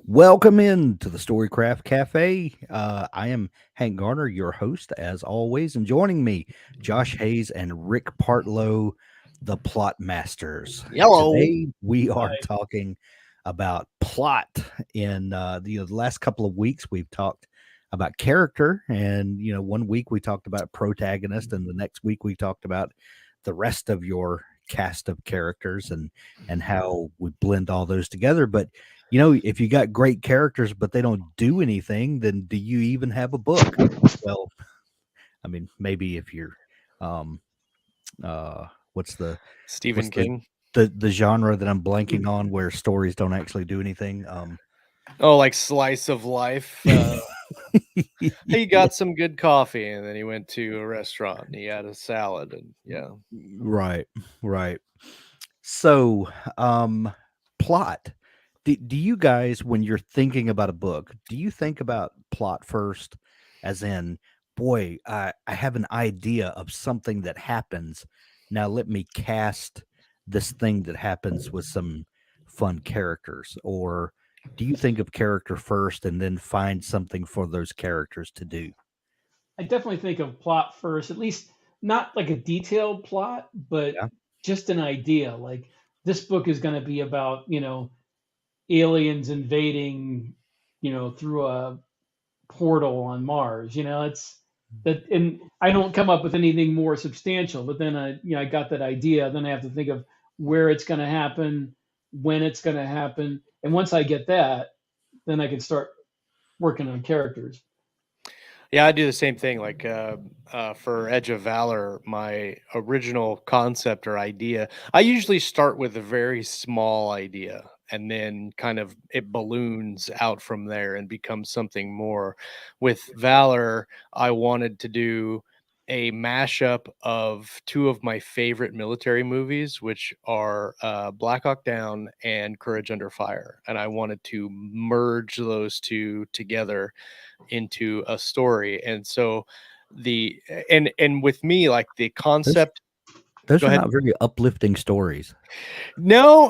Welcome in to the Storycraft Cafe. I am Hank Garner, your host, as always, and joining me, Josh Hayes and Rick Partlow, the Plot Masters. Yellow. Today, we are Right. talking about plot. In the last couple of weeks, we've talked about character, and one week we talked about protagonist, and the next week we talked about the rest of your cast of characters and how we blend all those together. But if you got great characters but they don't do anything, then do you even have a book? Well, I mean, maybe if you're, um, what's the Stephen what's the King. the genre that I'm blanking on where stories don't actually do anything? Oh, like slice of life. He got some good coffee, and then he went to a restaurant and he had a salad, and yeah. Right, right. So, plot. Do you guys, when you're thinking about a book, do you think about plot first, as in, boy, I have an idea of something that happens. Now let me cast this thing that happens with some fun characters, or do you think of character first and then find something for those characters to do? I definitely think of plot first, at least not like a detailed plot, but Yeah. just an idea. Like this book is going to be about, aliens invading, through a portal on Mars. It's that, and I don't come up with anything more substantial, but then I got that idea. Then I have to think of where it's going to happen, when it's going to happen. And once I get that, then I can start working on characters. Yeah, I do the same thing. Like for Edge of Valor, my original concept or idea, I usually start with a very small idea and then kind of it balloons out from there and becomes something more. With Valor, I wanted to do a mashup of two of my favorite military movies, which are Black Hawk Down and Courage Under Fire. And I wanted to merge those two together into a story. And so the and with me, like the Those concept. those Go are ahead. not very uplifting stories. No,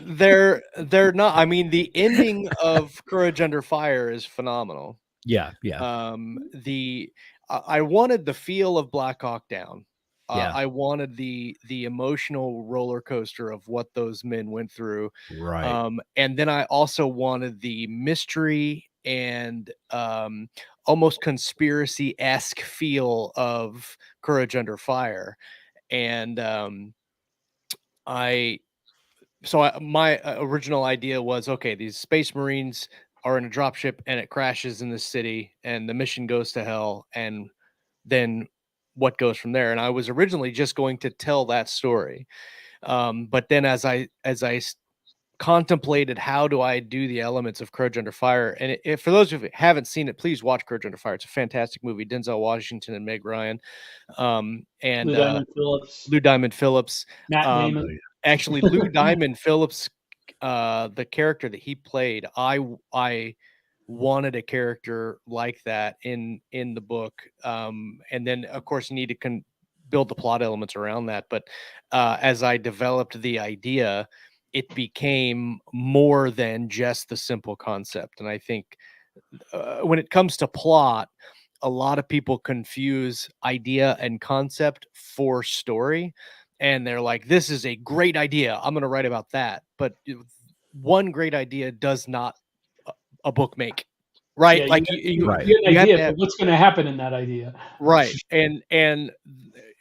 they're not. I mean, the ending of Courage Under Fire is phenomenal. Yeah, yeah, The I wanted the feel of Black Hawk Down. yeah. I wanted the emotional roller coaster of what those men went through. Right. And then I also wanted the mystery and almost conspiracy-esque feel of Courage Under Fire. And I my original idea was, okay, these space marines are in a dropship and it crashes in the city and the mission goes to hell, and then what goes from there. And I was originally just going to tell that story, but then as I contemplated how do I do the elements of Courage Under Fire, and if for those of you who haven't seen it, please watch Courage Under Fire. It's a fantastic movie. Denzel Washington and Meg Ryan, and Lou Diamond Phillips, Lou Diamond Phillips. Matt Um, Damon. Actually, Lou Diamond Phillips, the character that he played, I wanted a character like that in the book, and then of course you need to build the plot elements around that. But as I developed the idea, it became more than just the simple concept. And I think when it comes to plot, a lot of people confuse idea and concept for story. And they're like, this is a great idea, I'm going to write about that. But one great idea does not a book make, Yeah, right? you Like got, Right. you got an you have idea, to have, but what's going to happen in that idea? right. And in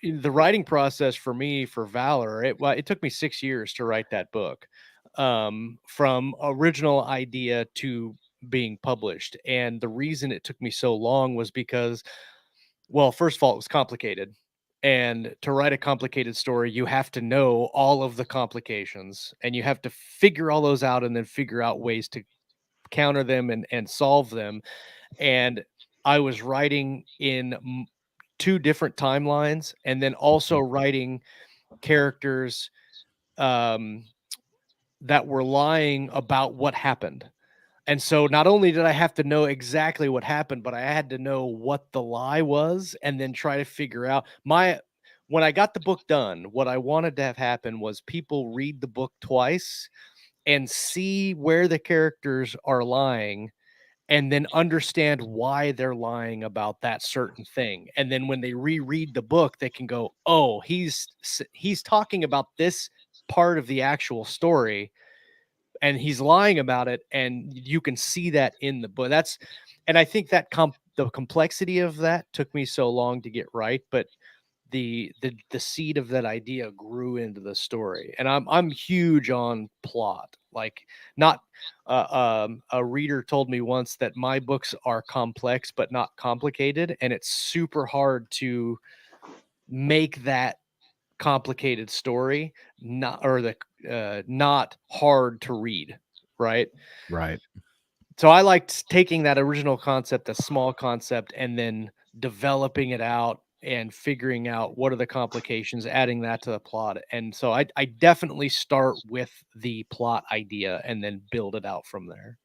the writing process for me for Valor, it took me 6 years to write that book, from original idea to being published. And the reason it took me so long was because, well, first of all, it was complicated. And to write a complicated story, you have to know all of the complications and you have to figure all those out and then figure out ways to counter them and solve them. And I was writing in two different timelines and then also Mhm. writing characters um, that were lying about what happened. And so not only did I have to know exactly what happened, but I had to know what the lie was and then try to figure out when I got the book done, what I wanted to have happen was people read the book twice and see where the characters are lying, and then understand why they're lying about that certain thing. And then when they reread the book, they can go, oh, he's talking about this part of the actual story, and he's lying about it, and you can see that in the book. And I think that the complexity of that took me so long to get right, but the seed of that idea grew into the story. And I'm huge on plot. Like, not a reader told me once that my books are complex but not complicated, and it's super hard to make that complicated story not hard to read, right? Right. So I liked taking that original concept, a small concept, and then developing it out and figuring out what are the complications, adding that to the plot. And so I definitely start with the plot idea and then build it out from there.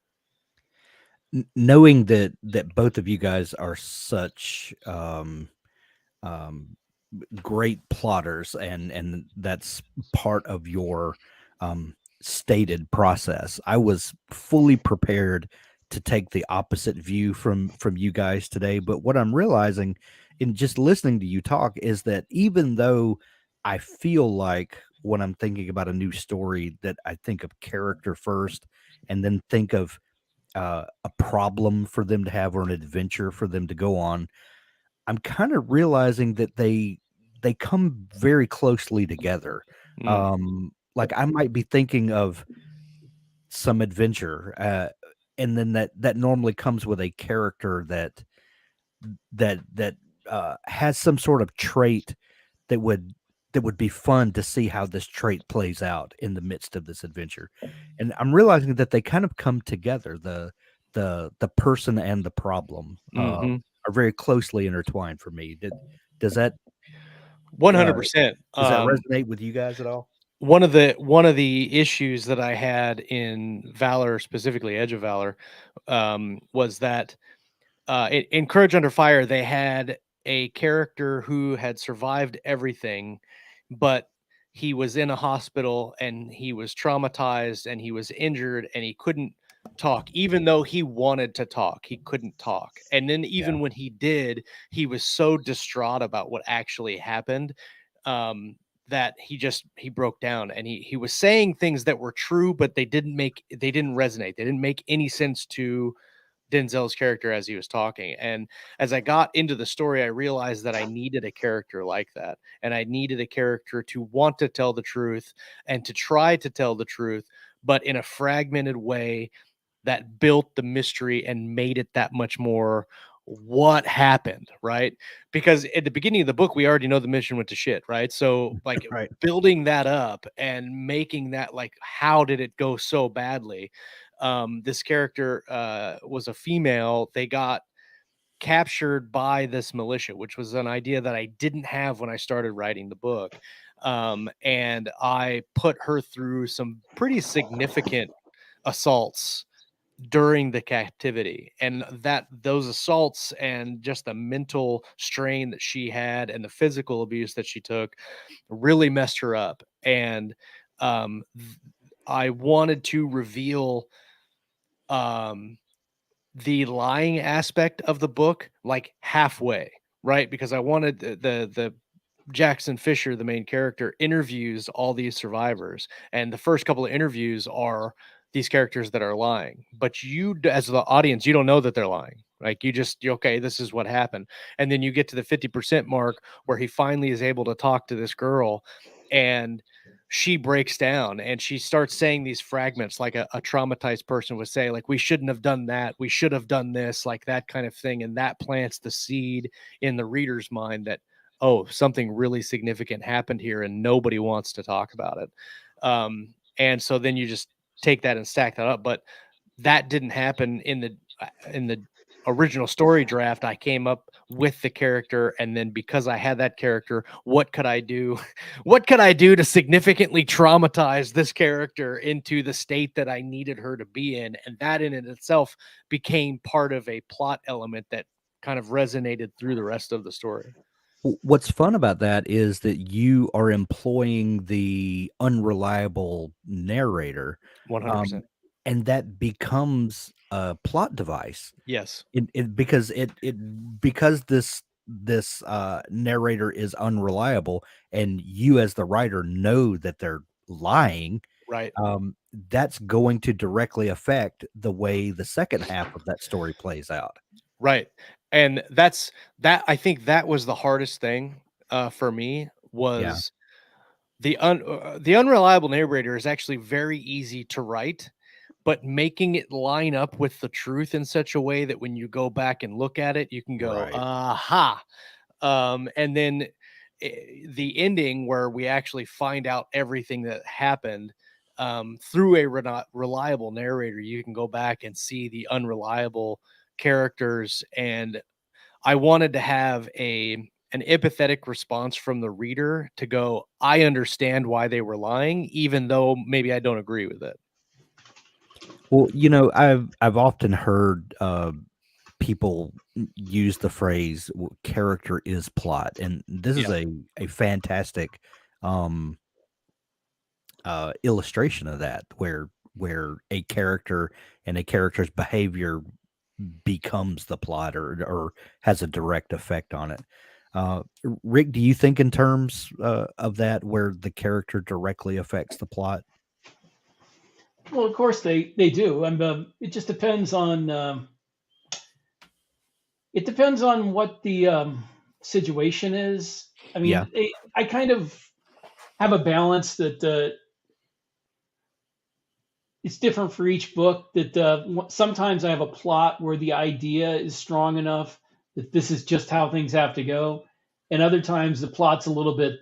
Knowing that both of you guys are such um, great plotters, and that's part of your stated process, I was fully prepared to take the opposite view from you guys today. But what I'm realizing in just listening to you talk is that even though I feel like when I'm thinking about a new story that I think of character first and then think of a problem for them to have or an adventure for them to go on, I'm kind of realizing that they come very closely together. Like I might be thinking of some adventure, and then that normally comes with a character that has some sort of trait that would be fun to see how this trait plays out in the midst of this adventure. And I'm realizing that they kind of come together. The person and the problem are very closely intertwined for me. Does that 100%. does that resonate with you guys at all? One of the issues that I had in Valor, specifically Edge of Valor, was that in Courage Under Fire, they had a character who had survived everything, but he was in a hospital and he was traumatized and he was injured and he couldn't talk. Even though he wanted to talk, he couldn't talk. And then even when he did, he was so distraught about what actually happened, that he broke down, and he was saying things that were true, but they didn't resonate. They didn't make any sense to Denzel's character as he was talking. And as I got into the story, I realized that I needed a character like that. And I needed a character to want to tell the truth and to try to tell the truth, but in a fragmented way that built the mystery and made it that much more what happened, right? Because at the beginning of the book, we already know the mission went to shit, right? So like Right. building that up and making that, like, how did it go so badly? This character was a female. They got captured by this militia, which was an idea that I didn't have when I started writing the book. And I put her through some pretty significant assaults during the captivity, and that those assaults and just the mental strain that she had and the physical abuse that she took really messed her up. And I wanted to reveal the lying aspect of the book like halfway, right? Because I wanted the Jackson Fisher, the main character, interviews all these survivors, and the first couple of interviews are these characters that are lying. But you, as the audience, you don't know that they're lying. Like, okay, this is what happened, and then you get to the 50% mark where he finally is able to talk to this girl, and she breaks down and she starts saying these fragments like a traumatized person would say, like, we shouldn't have done that, we should have done this, like that kind of thing. And that plants the seed in the reader's mind that, oh, something really significant happened here and nobody wants to talk about it. And so then you just take that and stack that up. But that didn't happen in the original story draft. I came up with the character, and then because I had that character, what could I do? What could I do to significantly traumatize this character into the state that I needed her to be in? And that in itself became part of a plot element that kind of resonated through the rest of the story. What's fun about that is that you are employing the unreliable narrator, 100%. um, and that becomes a plot device. Yes. Because this narrator is unreliable, and you as the writer know that they're lying, Right. that's going to directly affect the way the second half of that story plays out. Right. And I think that was the hardest thing for me Yeah, was the unreliable narrator is actually very easy to write, but making it line up with the truth in such a way that when you go back and look at it, you can go, right. aha. And then the ending where we actually find out everything that happened through a reliable narrator, you can go back and see the unreliable characters. And I wanted to have an empathetic response from the reader to go, I understand why they were lying, even though maybe I don't agree with it. Well, I've often heard people use the phrase "character is plot," and this is Yeah. a fantastic um, illustration of that, where a character and a character's behavior becomes the plot, or has a direct effect on it. Rick, do you think in terms of that, where the character directly affects the plot? Well, of course they do, and it just depends on it depends on what the situation is. I Yeah, mean, I kind of have a balance that it's different for each book. That sometimes I have a plot where the idea is strong enough that this is just how things have to go, and other times the plot's a little bit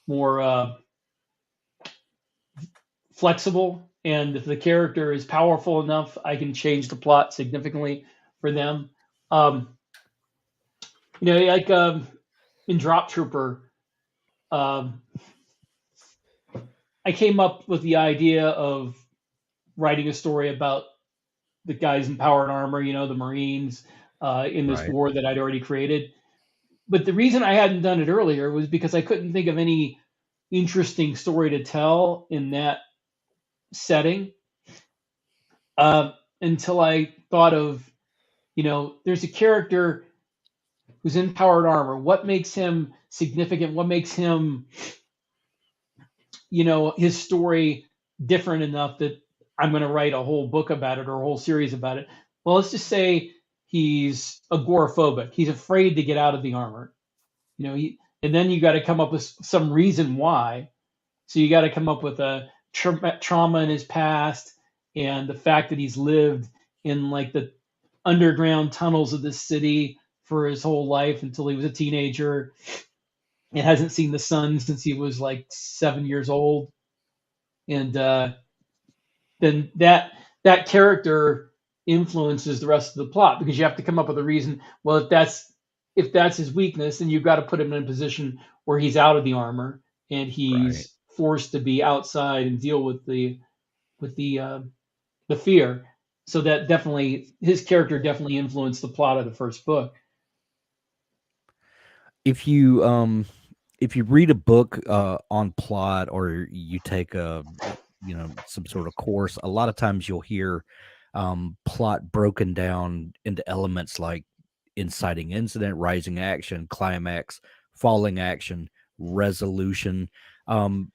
more flexible. And if the character is powerful enough, I can change the plot significantly for them. Um, like in Drop Trooper, um, I came up with the idea of writing a story about the guys in powered armor, the Marines, in this right. war that I'd already created. But the reason I hadn't done it earlier was because I couldn't think of any interesting story to tell in that setting until I thought of, there's a character who's in powered armor. What makes him significant? What makes him, his story different enough that I'm going to write a whole book about it or a whole series about it? Well, let's just say he's agoraphobic. He's afraid to get out of the armor. And then you got to come up with some reason why. So you got to come up with a trauma in his past and the fact that he's lived in like the underground tunnels of this city for his whole life until he was a teenager and hasn't seen the sun since he was like 7 years old. And then that character influences the rest of the plot because you have to come up with a reason. Well, if that's his weakness, then you've got to put him in a position where he's out of the armor and Right. he's forced to be outside and deal with the fear. So that definitely his character definitely influenced the plot of the first book. If you if you read a book on plot, or you take some sort of course, a lot of times you'll hear plot broken down into elements like inciting incident, rising action, climax, falling action, resolution. um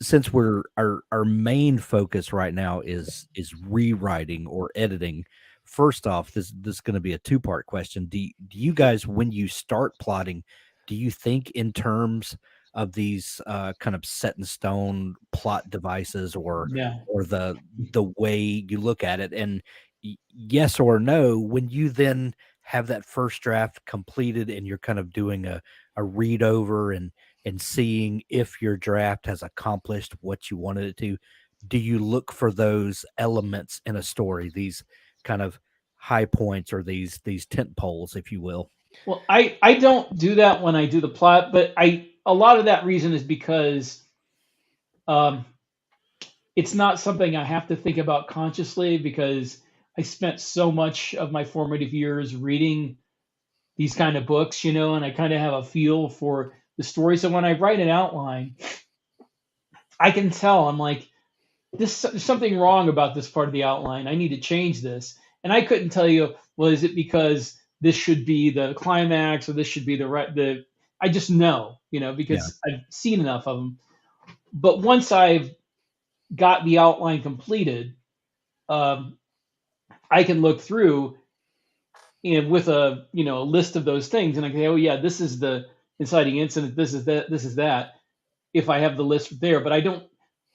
since our main focus right now is rewriting or editing, first off, this is going to be a two-part question. Do you guys, when you start plotting, do you think in terms of these kind of set in stone plot devices, Yeah. or the way you look at it? And yes or no, when you then have that first draft completed and you're kind of doing a read over and seeing if your draft has accomplished what you wanted it to, do you look for those elements in a story, these kind of high points, or these tent poles, if you will? Well, I don't do that when I do the plot, but a lot of that reason is because um, it's not something I have to think about consciously because I spent so much of my formative years reading these kind of books, and I kind of have a feel for the story. So when I write an outline, I can tell I'm like, there's something wrong about this part of the outline. I need to change this. And I couldn't tell you, well, is it because this should be the climax or this should be the I just know, because I've seen enough of them. But once I've got the outline completed, I can look through and with a list of those things, and I can say, oh yeah, this is the inciting incident, this is that, if I have the list there. But I don't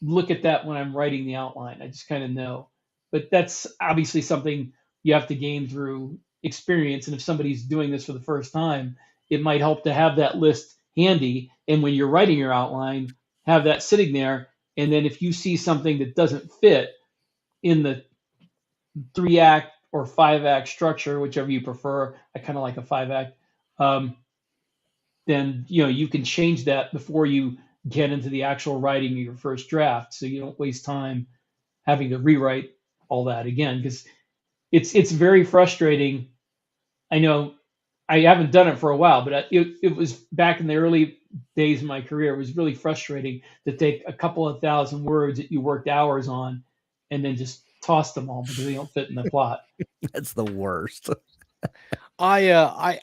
look at that when I'm writing the outline. I just kind of know. But that's obviously something you have to gain through experience. And if somebody's doing this for the first time, it might help to have that list handy. And when you're writing your outline, have that sitting there. And then if you see something that doesn't fit in the 3-act or 5-act structure, whichever you prefer, I kind of like a 5-act, then you can change that before you get into the actual writing of your first draft, so you don't waste time having to rewrite all that again, because it's very frustrating. I know I haven't done it for a while, but it was back in the early days of my career. It was really frustrating to take a couple of thousand words that you worked hours on and then just toss them all because they don't fit in the plot. That's the worst. I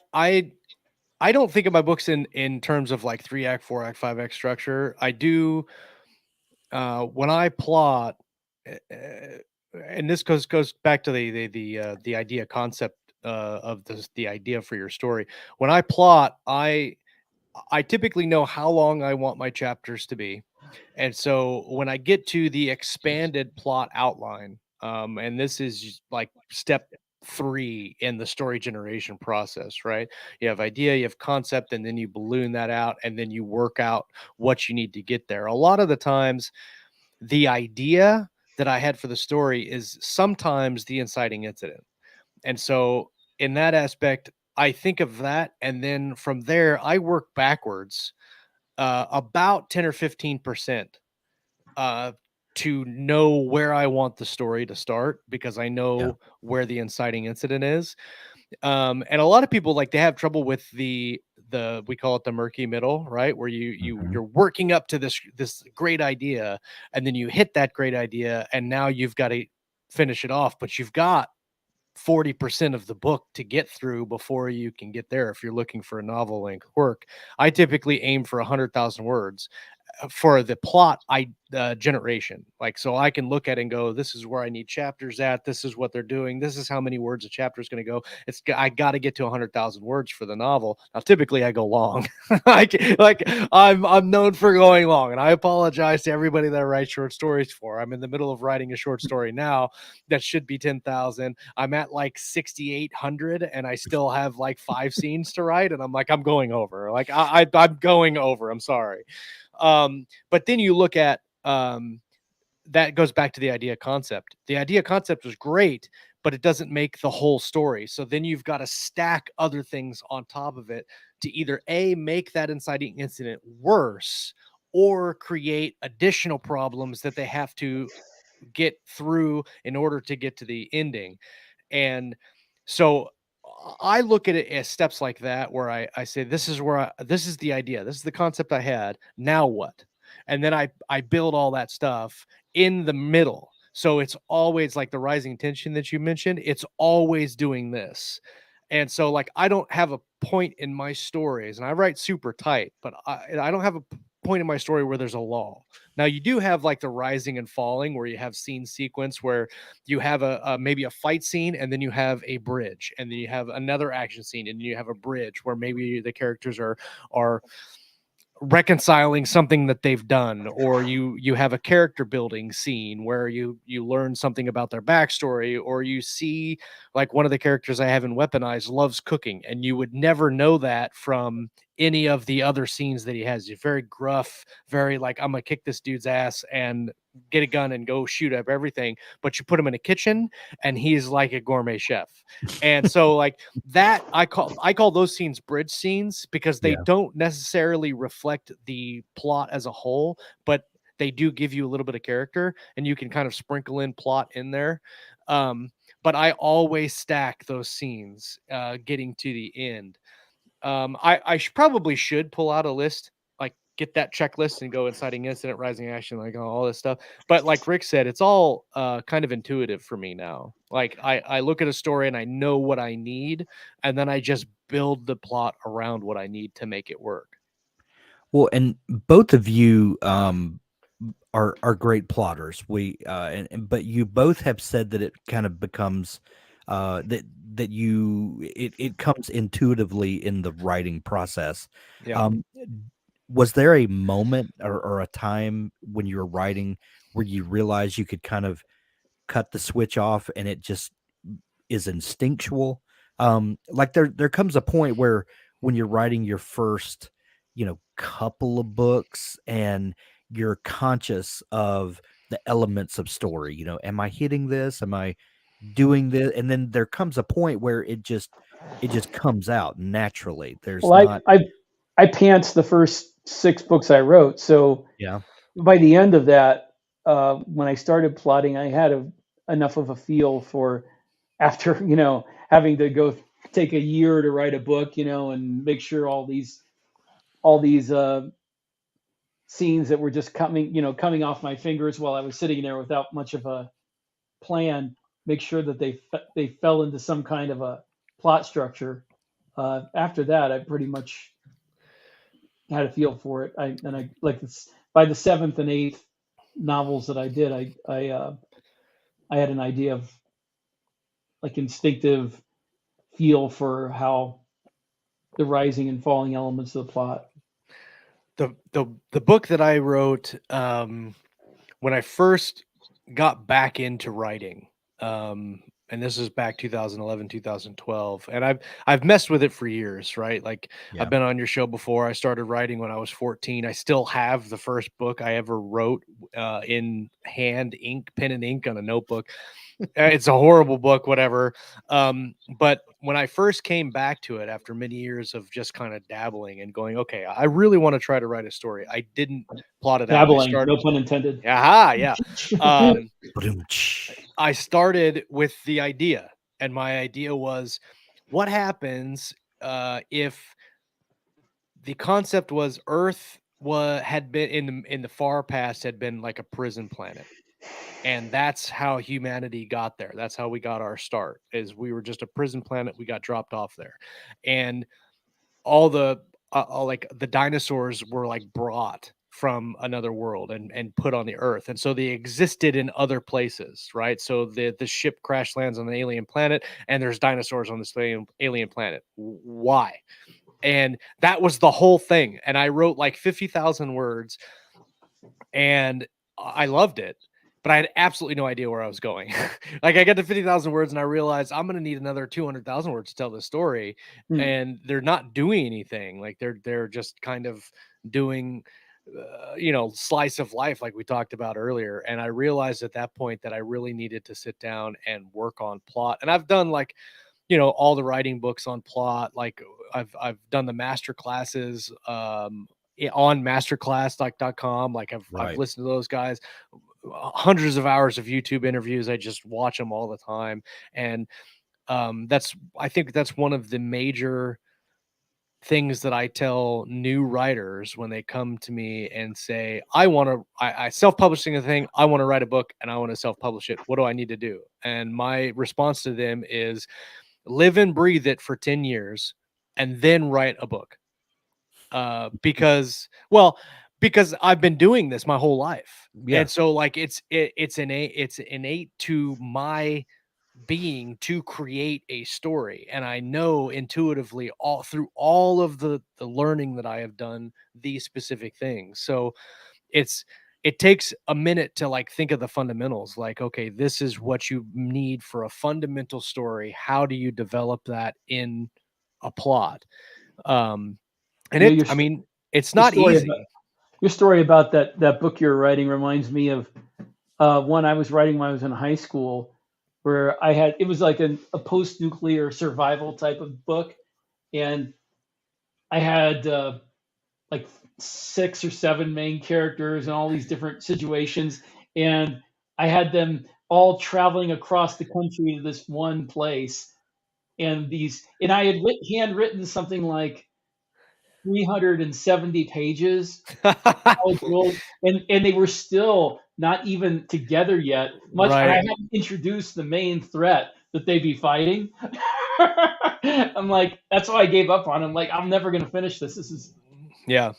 don't think of my books in terms of like 3-act, 4-act, 5-act structure. I do when I plot, and this goes back to the idea concept of the idea for your story. When I plot, I typically know how long I want my chapters to be, and so when I get to the expanded plot outline, and this is like step 3 in the story generation process, right? You have idea, you have concept, and then you balloon that out, and then you work out what you need to get there. A lot of the times, the idea that I had for the story is sometimes the inciting incident. And so in that aspect, I think of that, and then from there, I work backwards about 10 or 15% to know where I want the story to start, because I know where the inciting incident is. And a lot of people, like, they have trouble with the we call it the murky middle, right? Where you're working up to this great idea, and then you hit that great idea, and now you've got to finish it off, but you've got 40% of the book to get through before you can get there. If you're looking for a novel length work, I typically aim for 100,000 words for the plot generation. Like, so I can look at it and go, this is where I need chapters at, this is what they're doing, this is how many words a chapter is going to go. I got to get to 100,000 words for the novel. Now typically I go long. like I'm known for going long, and I apologize to everybody that I write short stories for. I'm in the middle of writing a short story now that should be 10,000. I'm at like 6,800, and I still have like 5 scenes to write, and I'm like, I'm going over. Like I'm going over. I'm sorry. But then you look at that goes back to the idea concept. The idea concept was great, but it doesn't make the whole story. So then you've got to stack other things on top of it to either make that inciting incident worse, or create additional problems that they have to get through in order to get to the ending. And so I look at it as steps like that, where I say, this is the idea, this is the concept I had, now what? And then I build all that stuff in the middle. So it's always like the rising tension that you mentioned, it's always doing this. And so, like, I don't have a point in my stories, and I write super tight, but I don't have a point in my story where there's a lull. Now you do have like the rising and falling, where you have scene sequence where you have maybe a fight scene, and then you have a bridge, and then you have another action scene, and you have a bridge where maybe the characters are reconciling something that they've done, or you have a character building scene where you learn something about their backstory, or you see, like, one of the characters I haven't weaponized loves cooking, and you would never know that from any of the other scenes that he has. He's very gruff, very like, I'm gonna kick this dude's ass and get a gun and go shoot up everything. But you put him in a kitchen and he's like a gourmet chef. And so, like, that I call those scenes bridge scenes, because they don't necessarily reflect the plot as a whole, but they do give you a little bit of character, and you can kind of sprinkle in plot in there. But I always stack those scenes, getting to the end. I probably should pull out a list, like get that checklist and go inciting incident, rising action, like all this stuff. But like Rick said, it's all kind of intuitive for me now. Like I look at a story and I know what I need, and then I just build the plot around what I need to make it work. Well, and both of you are great plotters. But you both have said that it kind of becomes that it comes intuitively in the writing process. Yeah. Was there a moment or a time when you were writing where you realized you could kind of cut the switch off and it just is instinctual? Like there comes a point where when you're writing your first, couple of books and you're conscious of the elements of story, am I hitting this? Am I doing this? And then there comes a point where it just comes out naturally. There's Well, not. I pants the first 6 books I wrote. So Yeah. by the end of that, when I started plotting, I had enough of a feel for, after having to go take a year to write a book, and make sure all these scenes that were just coming off my fingers while I was sitting there without much of a plan, make sure that they fell into some kind of a plot structure. After that, I pretty much had a feel for it. I like this, by the 7th and 8th novels that I did, I had an idea of, like, instinctive feel for how the rising and falling elements of the plot. The book that I wrote, when I first got back into writing, and this is back 2011, 2012, and I've messed with it for years, right? Like, Yeah. I've been on your show before. I started writing when I was 14. I still have the first book I ever wrote in hand, pen and ink on a notebook. It's a horrible book, whatever. But when I first came back to it after many years of just kind of dabbling and going, okay, I really want to try to write a story, I didn't plot it out. Dabbling, no pun intended. Aha, yeah. Ba-doom-tsh. I started with the idea, and my idea was, what happens if the concept was Earth had been in the far past, had been like a prison planet, and that's how humanity got there. That's how we got our start, is we were just a prison planet. We got dropped off there, and all the like the dinosaurs were like brought from another world and put on the earth, and so they existed in other places, right? So the ship crash lands on an alien planet, and there's dinosaurs on this alien planet. Why? And that was the whole thing. And I wrote like 50,000 words, and I loved it, but I had absolutely no idea where I was going. Like, I got to 50,000 words and I realized I'm going to need another 200,000 words to tell this story. And they're not doing anything. Like, they're just kind of doing, slice of life, like we talked about earlier. And I realized at that point that I really needed to sit down and work on plot. And I've done, like, all the writing books on plot. Like, I've done the master classes, on masterclass.com. Like, I've listened to those guys, hundreds of hours of YouTube interviews. I just watch them all the time. And I think that's one of the major things that I tell new writers when they come to me and say, I self-publishing a thing, I want to write a book and I want to self-publish it. What do I need to do? And my response to them is, live and breathe it for 10 years and then write a book. Because I've been doing this my whole life. Yeah. And so, like, it's innate to my being to create a story. And I know intuitively, all through all of the learning that I have done, these specific things. So it takes a minute to, like, think of the fundamentals. Like, okay, this is what you need for a fundamental story. How do you develop that in a plot? And it's not easy. Your story about that book you're writing reminds me of one I was writing when I was in high school, where it was like a post-nuclear survival type of book. And I had like 6 or 7 main characters and all these different situations. And I had them all traveling across the country to this one place, and I had handwritten something like 370 pages, college rules, and they were still not even together yet. And I Right. hadn't introduced the main threat that they'd be fighting. I'm like, that's why I gave up on. It. I'm like, I'm never gonna finish this. This is Yeah.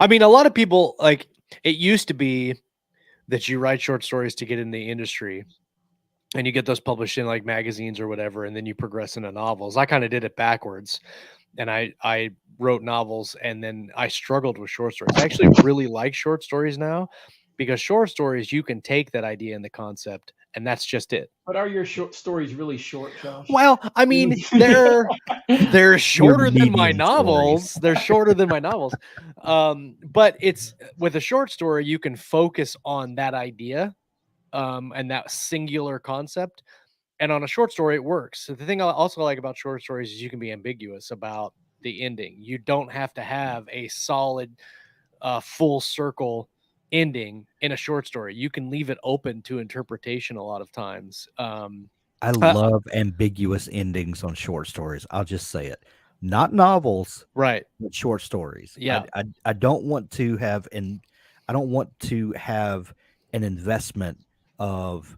I mean, a lot of people, like, it used to be that you write short stories to get in the industry and you get those published in like magazines or whatever, and then you progress into novels. I kind of did it backwards, and I wrote novels, and then I struggled with short stories. I actually really like short stories now, because short stories, you can take that idea and the concept, and that's just it. But are your short stories really short, Josh? Well, I mean, they're They're shorter than my medium novels. stories. They're shorter than my novels. But it's with a short story, you can focus on that idea, and that singular concept. And on a short story, it works. So the thing I also like about short stories is you can be ambiguous about the ending. You don't have to have a solid, full circle ending in a short story. You can leave it open to interpretation a lot of times. I love ambiguous endings on short stories. I'll just say it. Not novels, Right. but short stories. Yeah. I don't want to have I don't want to have an investment of,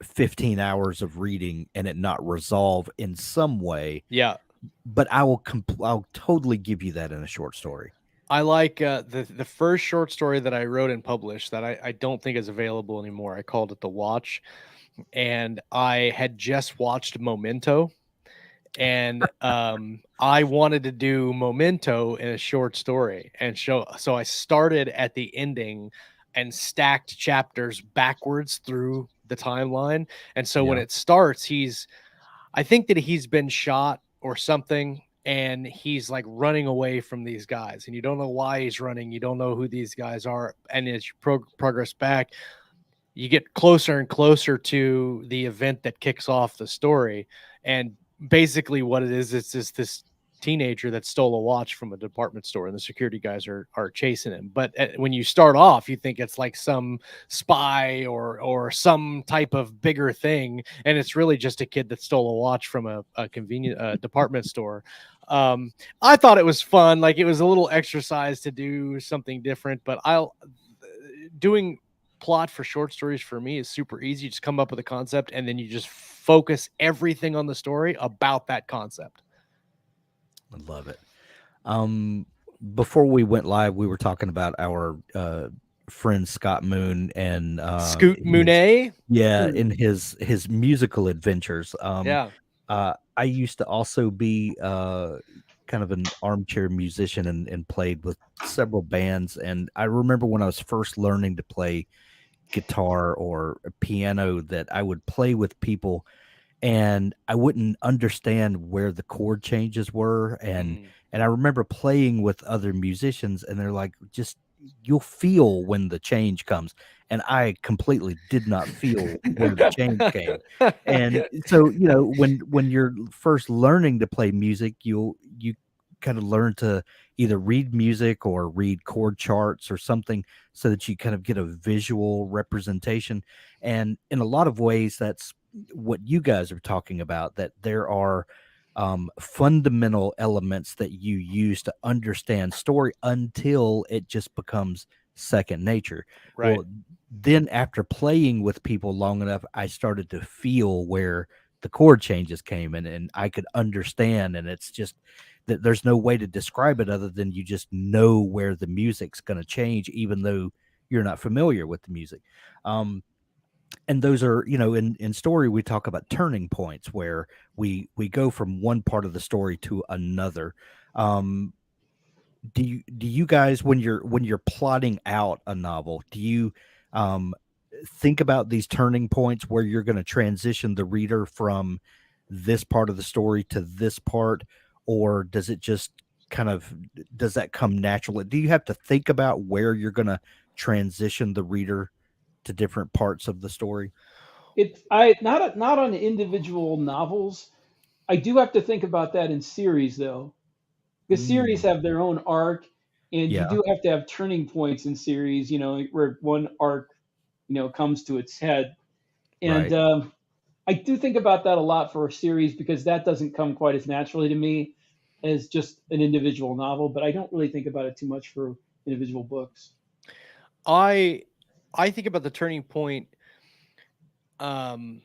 15 hours of reading and it not resolve in some way. Yeah. But I'll totally give you that in a short story. I like the first short story that I wrote and published that I don't think is available anymore. I called it The Watch, and I had just watched Memento, and I wanted to do Memento in a short story, and so I started at the ending and stacked chapters backwards through the timeline. And so when Yeah. it starts, I think that he's been shot or something, and he's like running away from these guys, and you don't know why he's running. You don't know who these guys are. And as you progress back, you get closer and closer to the event that kicks off the story. And basically what it is, it's just this teenager that stole a watch from a department store, and the security guys are chasing him. But when you start off, you think it's like some spy or some type of bigger thing, and it's really just a kid that stole a watch from a convenient department store. I thought it was fun. Like, it was a little exercise to do something different, but doing plot for short stories for me is super easy. You just come up with a concept, and then you just focus everything on the story about that concept. I love it. Before we went live, we were talking about our friend Scott Moon and Scoot Mooney. Yeah, in his musical adventures. Yeah. I used to also be kind of an armchair musician and played with several bands. And I remember when I was first learning to play guitar or a piano that I would play with people and I wouldn't understand where the chord changes were. And I remember playing with other musicians and they're like, just you'll feel when the change comes. And I completely did not feel where the change came. And so, when you're first learning to play music, you kind of learn to either read music or read chord charts or something so that you kind of get a visual representation. And in a lot of ways, that's what you guys are talking about, that there are fundamental elements that you use to understand story until it just becomes second nature. Right. Well, then after playing with people long enough, I started to feel where the chord changes came in and I could understand. And it's just that there's no way to describe it other than you just know where the music's going to change, even though you're not familiar with the music. And those are, in story, we talk about turning points where we go from one part of the story to another. Do you guys, when you're plotting out a novel, do you think about these turning points where you're going to transition the reader from this part of the story to this part, or does it just does that come naturally? Do you have to think about where you're going to transition the reader to different parts of the story? Not on individual novels. I do have to think about that in series though. The series have their own arc, and you Yeah. do have to have turning points in series, where one arc, comes to its head. And Right. I do think about that a lot for a series because that doesn't come quite as naturally to me as just an individual novel, but I don't really think about it too much for individual books. I think about the turning point, um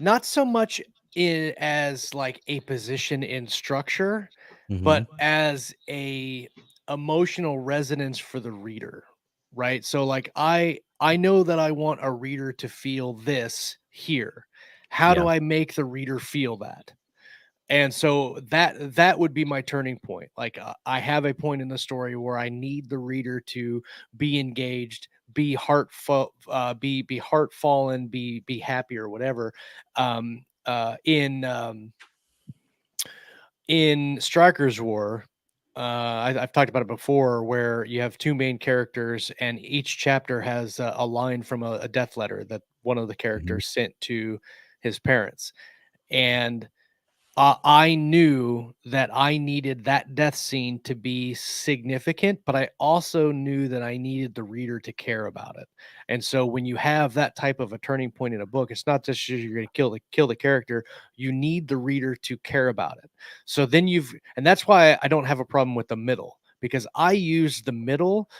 not so much as like a position in structure, Hmm. but as a emotional resonance for the reader, right? So like I know that I want a reader to feel this here. How do Yeah. I make the reader feel that? And so that would be my turning point. Like I have a point in the story where I need the reader to be engaged, be heartful, be heartfallen, be happy or whatever. Um, uh, in um, in Strikers War, I've talked about it before, where you have two main characters, and each chapter has a line from a death letter that one of the Hmm. characters sent to his parents, and I knew that I needed that death scene to be significant, but I also knew that I needed the reader to care about it. And so when you have that type of a turning point in a book, it's not just you're going to kill the character. You need the reader to care about it. So then and that's why I don't have a problem with the middle, because I use the middle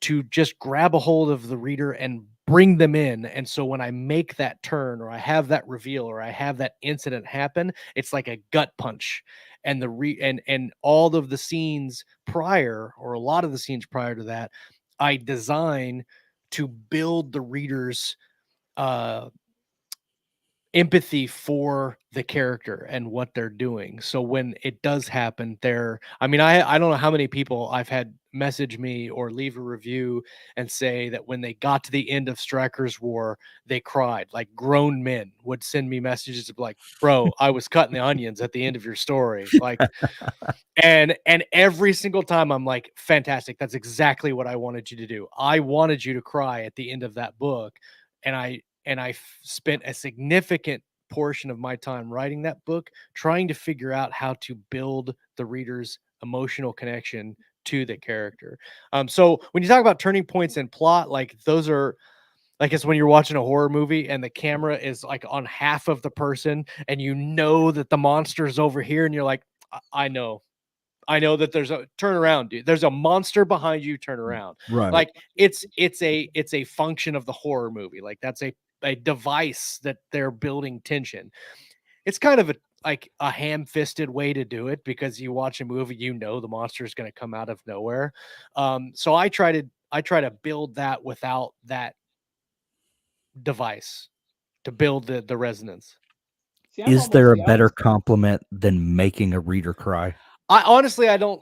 to just grab a hold of the reader and bring them in. And so when I make that turn, or I have that reveal, or I have that incident happen, it's like a gut punch. And and all of the scenes prior, or a lot of the scenes prior to that, I design to build the reader's uh empathy for the character and what they're doing. So when it does happen, I mean, I don't know how many people I've had message me or leave a review and say that when they got to the end of Strikers War, they cried. Like grown men would send me messages of like, bro, I was cutting the onions at the end of your story. Like, and every single time I'm like, fantastic. That's exactly what I wanted you to do. I wanted you to cry at the end of that book. And I spent a significant portion of my time writing that book, trying to figure out how to build the reader's emotional connection to the character. So when you talk about turning points in plot, like those are like, it's when you're watching a horror movie and the camera is like on half of the person, and you know that the monster's over here, and you're like, I know. I know that there's a turn around, dude. There's a monster behind you, turn around. Right. Like it's a function of the horror movie. Like that's a device that they're building tension. It's kind of like a ham-fisted way to do it, because you watch a movie, you know the monster is going to come out of nowhere. So I try to build that without that device to build the resonance. See, I'm Is almost there a the better opposite. compliment than making a reader cry? I honestly, I don't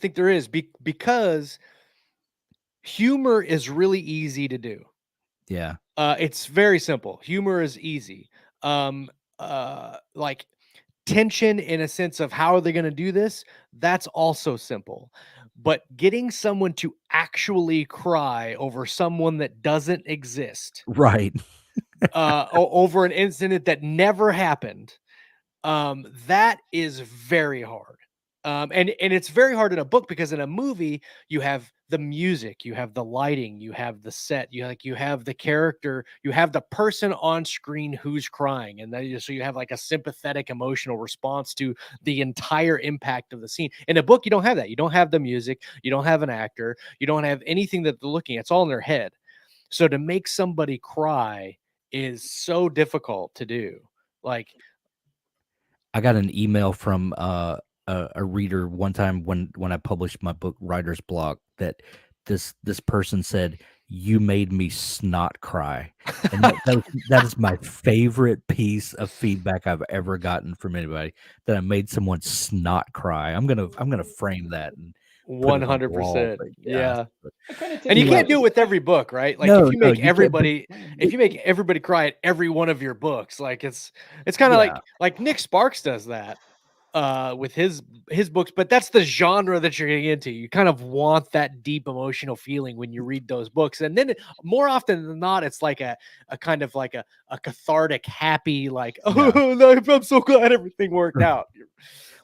think there is, because humor is really easy to do. Yeah. It's very simple. Humor is easy. Like tension in a sense of how are they going to do this, that's also simple. But getting someone to actually cry over someone that doesn't exist, Right. over an incident that never happened, that is very hard. And it's very hard in a book, because in a movie you have the music, you have the lighting, you have the set, you have the character, you have the person on screen who's crying, and then so you have like a sympathetic emotional response to the entire impact of the scene. In a book, you don't have that. You don't have the music, you don't have an actor, you don't have anything that they're looking at. It's all in their head. So to make somebody cry is so difficult to do. Like, I got an email from a reader one time when I published my book Writer's Block, that this person said, "You made me snot cry," and that is my favorite piece of feedback I've ever gotten from anybody, that I made someone snot cry. I'm gonna frame that and put it on the wall. 100%. But yeah, Yeah. but I kind of And take you it anyway, can't back do it as a with every question. book, right? Like no, no, you can't. But if you make everybody cry at every one of your books, like it's kind of yeah, like Nick Sparks does that with his books, but that's the genre that you're getting into. You kind of want that deep emotional feeling when you read those books. And then more often than not, it's like a kind of like a cathartic, happy, like, yeah. oh, I'm so glad everything worked out.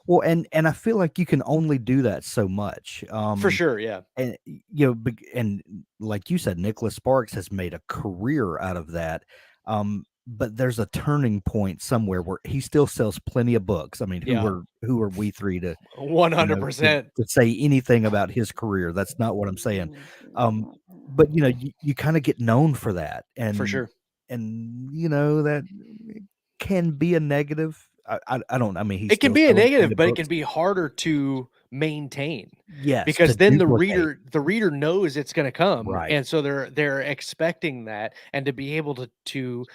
Well, and I feel like you can only do that so much. For sure, yeah. And and like you said, Nicholas Sparks has made a career out of that. But there's a turning point somewhere where he still sells plenty of books. I mean, Yeah. who are we three to 100%. to say anything about his career? That's not what I'm saying. But you kind of get known for that, and For sure. and that can be a negative. I don't. I mean, he's It can still be a selling plenty negative, of but it books. can be harder to maintain. Yes, Because to then duplicate. the reader knows it's going to come, Right. and so they're expecting that, and to be able to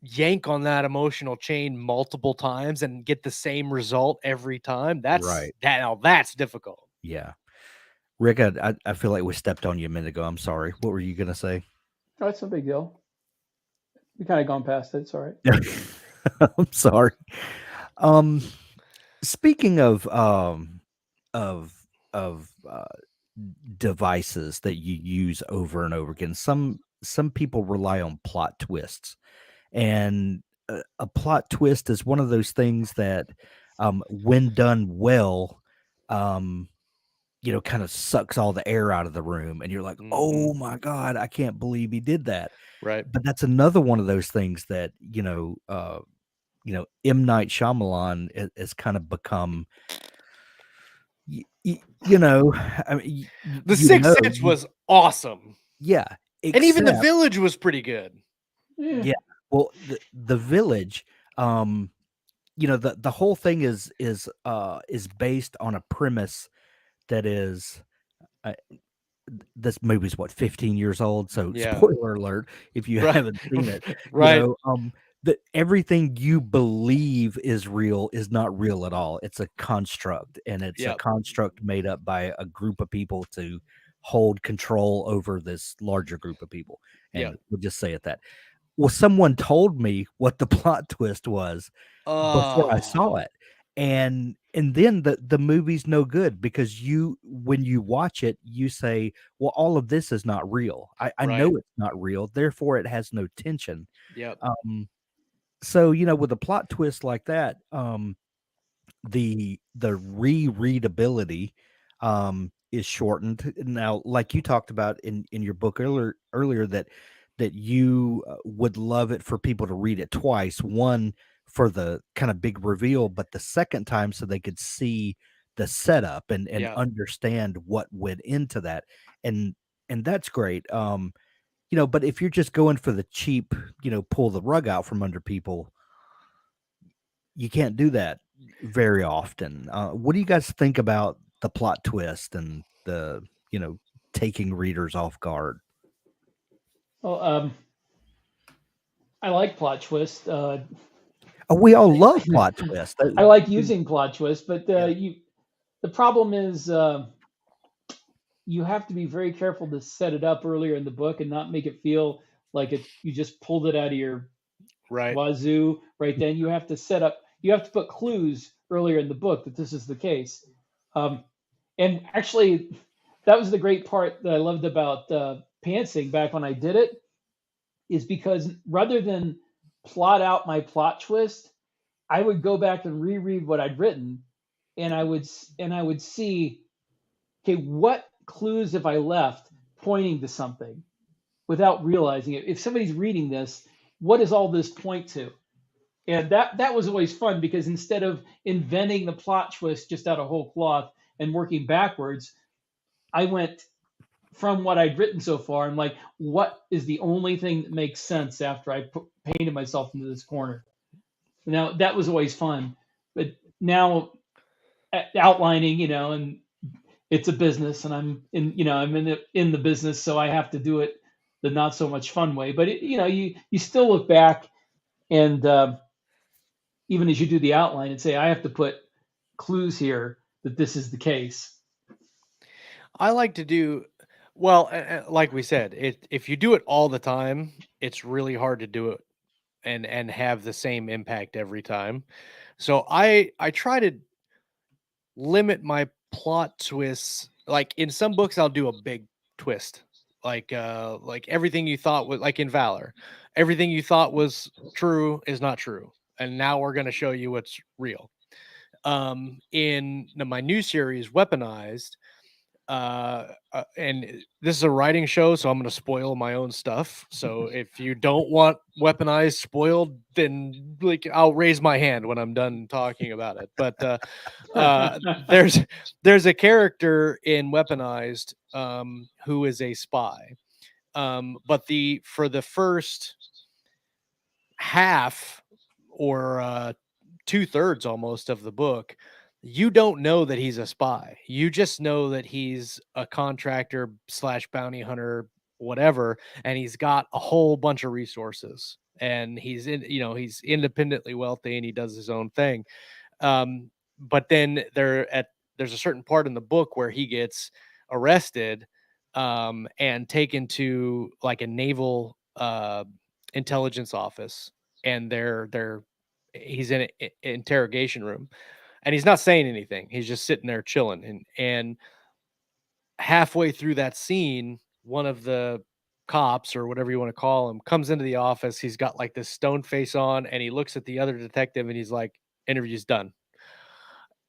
yank on that emotional chain multiple times and get the same result every time, Right. that's difficult. Yeah. Rick, I feel like we stepped on you a minute ago. I'm sorry. What were you gonna say? Oh, it's no big deal. We kind of gone past it. It's all right. I'm sorry. Speaking of of of devices that you use over and over again, some people rely on plot twists, and a plot twist is one of those things that, when done well, kind of sucks all the air out of the room, and you're like, oh my God, I can't believe he did that. Right. But that's another one of those things that, M. Night Shyamalan has kind of become, I mean, The Sixth Sense was awesome. Yeah. And even The except- Village was pretty good. Yeah. Well, the Village, the whole thing is based on a premise that is, this movie's what, 15 years old, so Yeah. spoiler alert if you Right. haven't seen it. Right. That everything you believe is real is not real at all. It's a construct, and it's a Yep. construct made up by a group of people to hold control over this larger group of people. And Yep. we'll just say it that. Well, someone told me what the plot twist was before I saw it. And then the movie's no good, because when you watch it, you say, well, all of this is not real. I know Right. it's not real, therefore it has no tension. Yep. So, with a plot twist like that, the rereadability is shortened. Now, like you talked about in your book earlier, that you would love it for people to read it twice. One, for the kind of big reveal, but the second time so they could see the setup and Yeah. understand what went into that. And that's great. But if you're just going for the cheap, pull the rug out from under people, you can't do that very often. What do you guys think about the plot twist and the, taking readers off guard? Well, I like plot twists. We all love plot twists. I like using plot twists, but Yeah. the problem is you have to be very careful to set it up earlier in the book and not make it feel like you just pulled it out of your Right. wazoo right then. You have to put clues earlier in the book that this is the case. And actually, that was the great part that I loved about Pantsing back when I did it, is because rather than plot out my plot twist, I would go back and reread what I'd written, and I would see, okay, what clues have I left pointing to something without realizing it? If somebody's reading this, what does all this point to? And that was always fun, because instead of inventing the plot twist just out of whole cloth and working backwards, I went from what I'd written so far. I'm like, what is the only thing that makes sense after I painted myself into this corner? Now that was always fun, but now outlining, and it's a business, and I'm in the business, so I have to do it the not so much fun way. But you still look back, and even as you do the outline, and say, I have to put clues here that this is the case. I like to do well, like we said, if you do it all the time, it's really hard to do it and have the same impact every time. So I try to limit my plot twists. Like in some books, I'll do a big twist, like everything you thought was, like in Valor, everything you thought was true is not true, and now we're going to show you what's real. In my new series, Weaponized, and this is a writing show, so I'm going to spoil my own stuff. So if you don't want Weaponized spoiled, then like I'll raise my hand when I'm done talking about it. But there's a character in Weaponized who is a spy. But for the first half or 2/3 almost of the book, you don't know that he's a spy. You just know that he's a contractor / bounty hunter, whatever, and he's got a whole bunch of resources. And he's independently wealthy and he does his own thing. But then there's a certain part in the book where he gets arrested and taken to like a naval intelligence office, and he's in an interrogation room, and he's not saying anything. He's just sitting there chilling. And halfway through that scene, one of the cops, or whatever you want to call him, comes into the office. He's got like this stone face on, and he looks at the other detective and he's like, "Interview's done."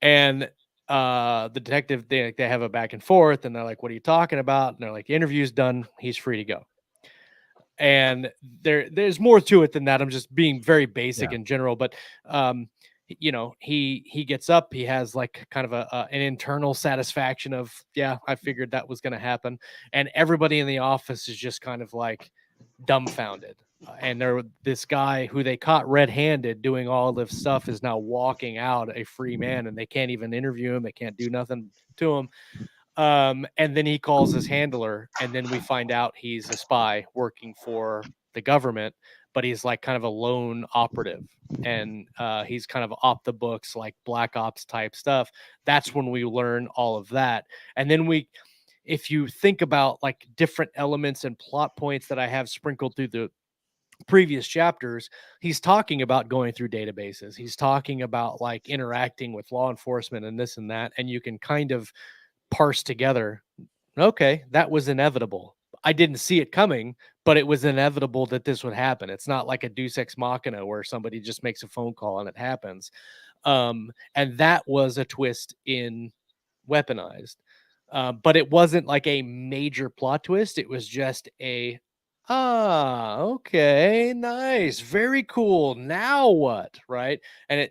And the detective, they have a back and forth, and they're like, "What are you talking about?" And they're like, "Interview's done. He's free to go." And there's more to it than that. I'm just being very basic in general, but he gets up, he has like kind of an internal satisfaction of, yeah, I figured that was going to happen. And everybody in the office is just kind of like dumbfounded. And this guy who they caught red-handed doing all this stuff is now walking out a free man, and they can't even interview him. They can't do nothing to him. And then he calls his handler, and then we find out he's a spy working for the government, but he's like kind of a lone operative, and he's kind of off the books, like black ops type stuff. That's when we learn all of that. And then if you think about like different elements and plot points that I have sprinkled through the previous chapters, he's talking about going through databases. He's talking about like interacting with law enforcement and this and that. And you can kind of parse together, okay, that was inevitable. I didn't see it coming, but it was inevitable that this would happen. It's not like a Deus Ex Machina where somebody just makes a phone call and it happens. And that was a twist in Weaponized. But it wasn't like a major plot twist. It was just okay, nice, very cool. Now what? Right. And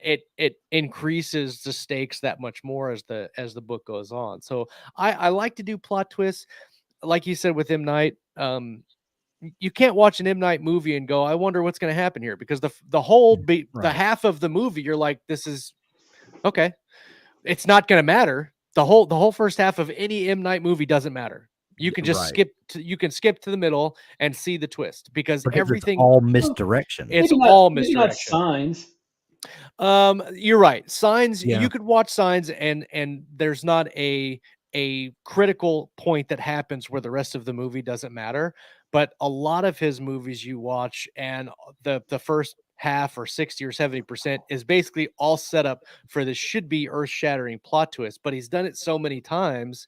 it increases the stakes that much more as the book goes on. So I like to do plot twists, like you said with M. Night. You can't watch an M. Night movie and go, I wonder what's going to happen here, because the half of the movie, you're like, this is okay. It's not going to matter. The whole first half of any M. Night movie doesn't matter. You can just skip to the middle and see the twist, because everything it's all misdirection. It's all misdirection. Not Signs. You're right. Signs. Yeah. You could watch Signs, and there's not a critical point that happens where the rest of the movie doesn't matter. But a lot of his movies you watch, and the first half or 60 or 70% is basically all set up for this should be earth-shattering plot twist. But he's done it so many times.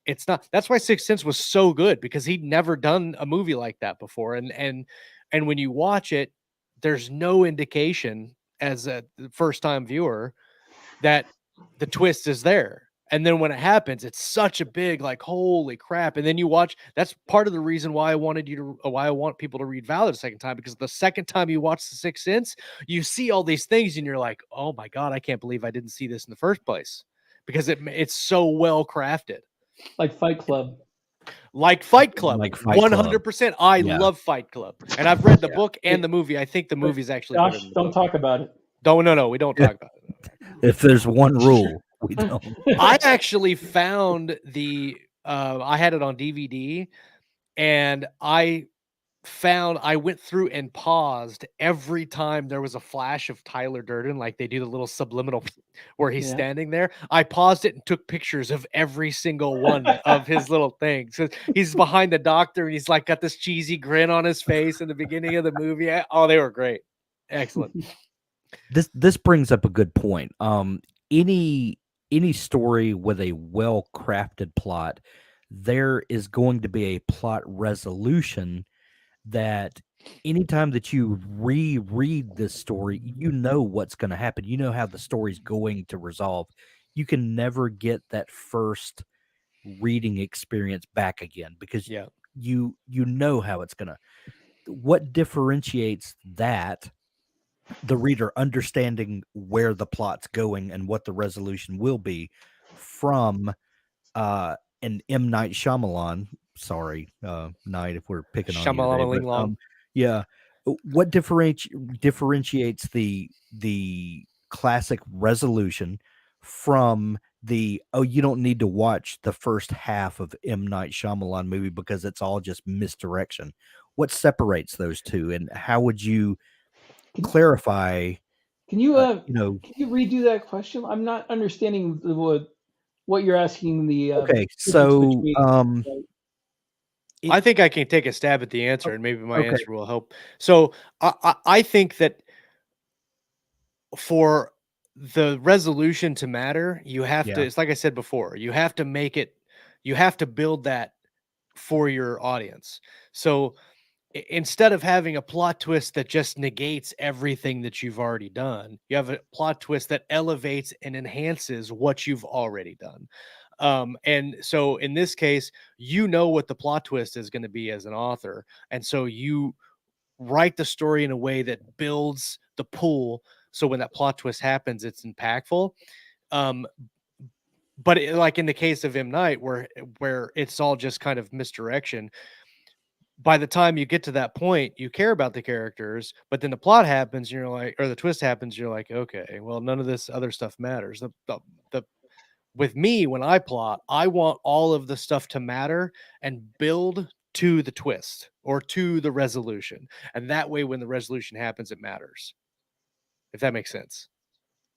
It's not. That's why Sixth Sense was so good, because he'd never done a movie like that before. And when you watch it, there's no indication as a first-time viewer that the twist is there. And then when it happens, it's such a big, like, holy crap. And then you watch, that's part of the reason why I want people to read Valor the second time, because the second time you watch The Sixth Sense, you see all these things and you're like, oh my God, I can't believe I didn't see this in the first place, because it's so well crafted. Like Fight Club. Like Fight Club. 100%. I love Fight Club. And I've read the book and the movie. I think the movie's actually Josh, better than the don't book. talk about it. No, we don't talk about it. If there's one rule, we don't. I actually found I had it on DVD, and I went through and paused every time there was a flash of Tyler Durden, like they do the little subliminal where he's standing there. I paused it and took pictures of every single one of his little things. So he's behind the doctor and he's like got this cheesy grin on his face in the beginning of the movie. Oh, they were great. Excellent. This brings up a good point. Any story with a well-crafted plot, there is going to be a plot resolution that anytime that you reread this story, you know what's going to happen. You know how the story's going to resolve. You can never get that first reading experience back again because Yeah. you know how it's going to. What differentiates that, the reader understanding where the plot's going and what the resolution will be, from an M. Night Shyamalan. Sorry, Night, if we're picking on you today, Shamalama but Long. yeah, what differentiates the classic resolution from the, oh, you don't need to watch the first half of M. Night Shyamalan movie because it's all just misdirection. What separates those two, and how would you Can, clarify? can you You know, can you redo that question? I'm not understanding what you're asking the okay, difference so between. Right? I think I can take a stab at the answer, and maybe my okay, answer will help. So I think that for the resolution to matter, you have to, yeah, it's like I said before, you have to make it, you have to build that for your audience. So instead of having a plot twist that just negates everything that you've already done, you have a plot twist that elevates and enhances what you've already done. And so in this case, you know what the plot twist is going to be as an author. And so you write the story in a way that builds the pull. So when that plot twist happens, it's impactful. Um, but like in the case of M. Night, where it's all just kind of misdirection, by the time you get to that point, you care about the characters, but then the plot happens, and you're like, or the twist happens, you're like, okay, well, none of this other stuff matters. The with me, when I plot, I want all of the stuff to matter and build to the twist or to the resolution. And that way, when the resolution happens, it matters. If that makes sense.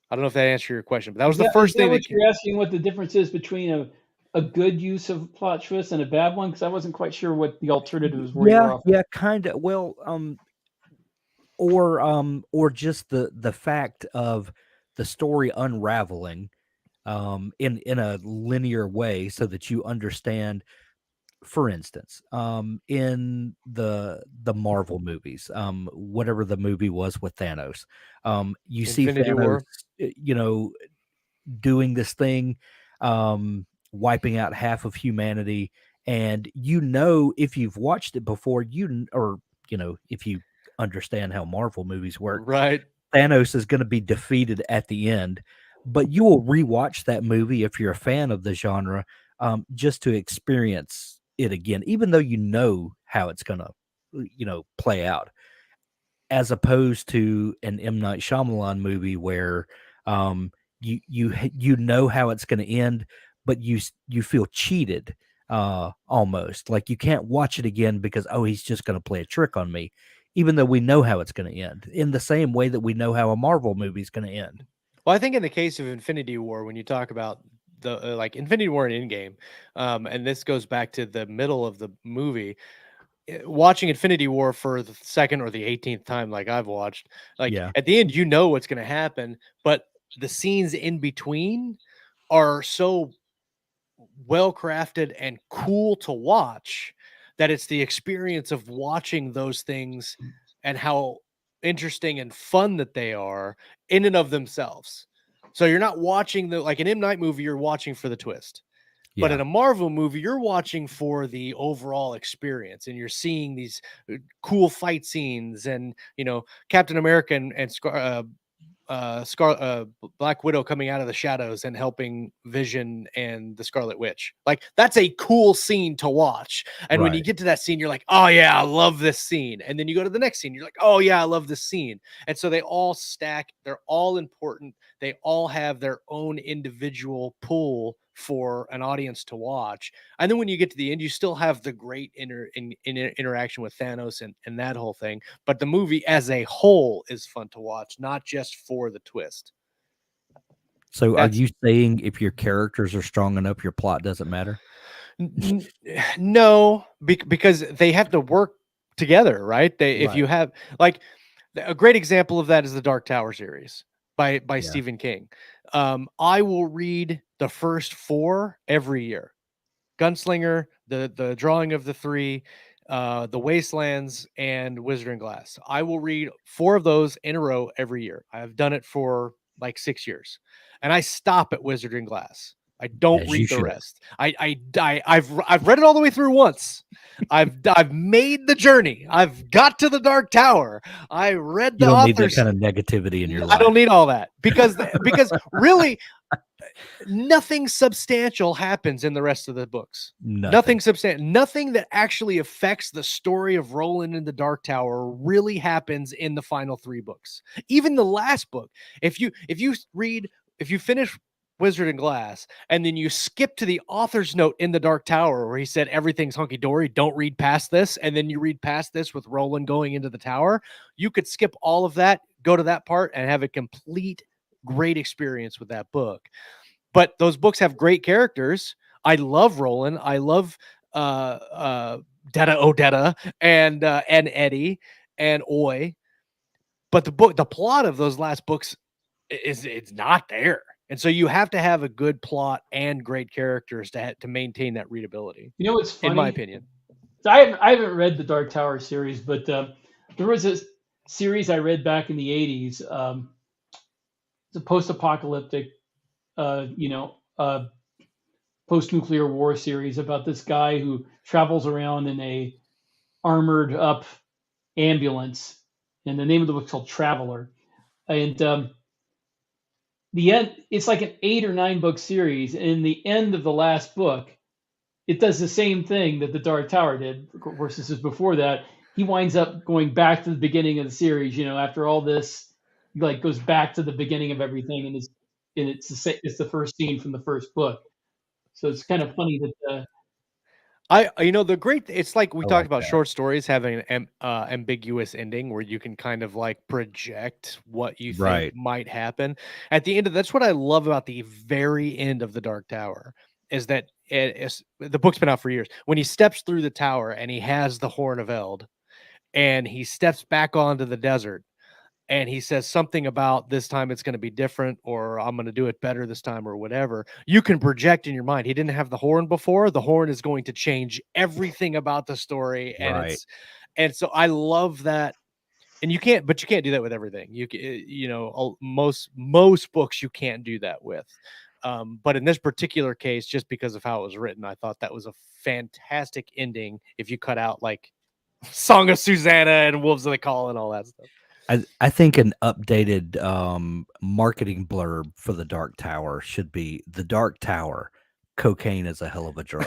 I don't know if that answered your question, but that was the Is first that thing what that you're asking? What the difference is between a good use of plot twist and a bad one? Because I wasn't quite sure what the alternatives were you were yeah, offering. yeah, kind of. Well, or just the fact of the story unraveling in a linear way so that you understand. For instance, in the Marvel movies, whatever the movie was with Thanos, you see Infinity Thanos, War. you know, doing this thing, wiping out half of humanity, and you know, if you've watched it before, or if you understand how Marvel movies work, Right. Thanos is going to be defeated at the end. But you will rewatch that movie if you're a fan of the genre, just to experience it again, even though you know how it's going to, play out, as opposed to an M. Night Shyamalan movie where you know how it's going to end, but you feel cheated, almost like you can't watch it again because, oh, he's just going to play a trick on me, even though we know how it's going to end. In the same way that we know how a Marvel movie is going to end. Well, I think in the case of Infinity War, when you talk about the like Infinity War and Endgame, and this goes back to the middle of the movie, watching Infinity War for the second or the 18th time, like I've watched, like Yeah, at the end, you know what's going to happen, but the scenes in between are so well crafted and cool to watch that it's the experience of watching those things and how interesting and fun that they are in and of themselves. So you're not watching like an M. Night movie, you're watching for the twist. But yeah, in a Marvel movie, you're watching for the overall experience, and you're seeing these cool fight scenes, and Captain America and Black Widow coming out of the shadows and helping Vision and the Scarlet Witch. Like that's a cool scene to watch. And when you right. get to that scene, you're like, oh yeah, I love this scene. And then you go to the next scene, you're like, oh yeah, I love this scene. And so they all stack. They're all important. They all have their own individual pull for an audience to watch. And then when you get to the end, you still have the great interaction with Thanos and that whole thing. But the movie as a whole is fun to watch, not just for the twist. So, are That's you saying if your characters are strong enough, your plot doesn't matter? no, because they have to work together, right? If Right. you have like a great example of that is the Dark Tower series by Yeah. Stephen King. I will read the first 4 every year. Gunslinger, the drawing of the 3, The Wastelands, and Wizard and Glass. I will read 4 of those in a row every year. I've done it for like 6 years, and I stop at Wizard and Glass. I don't As you read the should. rest. I've read it all the way through once. I've made the journey. I've got to the Dark Tower. I read the You don't need that authors. kind of negativity in your I life. don't need all that because really nothing substantial happens in the rest of the books. Nothing substantial, nothing that actually affects the story of Roland in the Dark Tower really happens in the final 3 books. Even the last book, if you finish Wizard and Glass and then you skip to the author's note in the Dark Tower where he said everything's hunky-dory, don't read past this, and then you read past this with Roland going into the tower, you could skip all of that, go to that part, and have a complete great experience with that book. But those books have great characters. I love Roland. I love Detta Odetta and Eddie and Oi. But the plot of those last books it's not there. And so you have to have a good plot and great characters to maintain that readability. You know what's funny? In my opinion. I haven't read the Dark Tower series, but there was a series I read back in the 80s. It's a post-apocalyptic, post-nuclear war series about this guy who travels around in a armored up ambulance, and the name of the book's called Traveler. And the end, it's like an 8 or 9 book series. And in the end of the last book, it does the same thing that the Dark Tower did. Of course, this is before that. He winds up going back to the beginning of the series. After all this, he like goes back to the beginning of everything, and it's the first scene from the first book. So it's kind of funny that. It's like we I talked like about that. short stories having an ambiguous ending where you can kind of like project what you think Right. might happen. At the end of that's what I love about the very end of the Dark Tower is that the book's been out for years. When he steps through the tower and he has the Horn of Eld and he steps back onto the desert and he says something about this time it's going to be different or I'm going to do it better this time or whatever, you can project in your mind. He didn't have the horn before. The horn is going to change everything about the story. Right. And so I love that. And you can't do that with everything. Most books you can't do that with. But in this particular case, just because of how it was written, I thought that was a fantastic ending. If you cut out like Song of Susanna and Wolves of the Call and all that stuff. I think an updated marketing blurb for the Dark Tower should be the Dark Tower. Cocaine is a hell of a drug.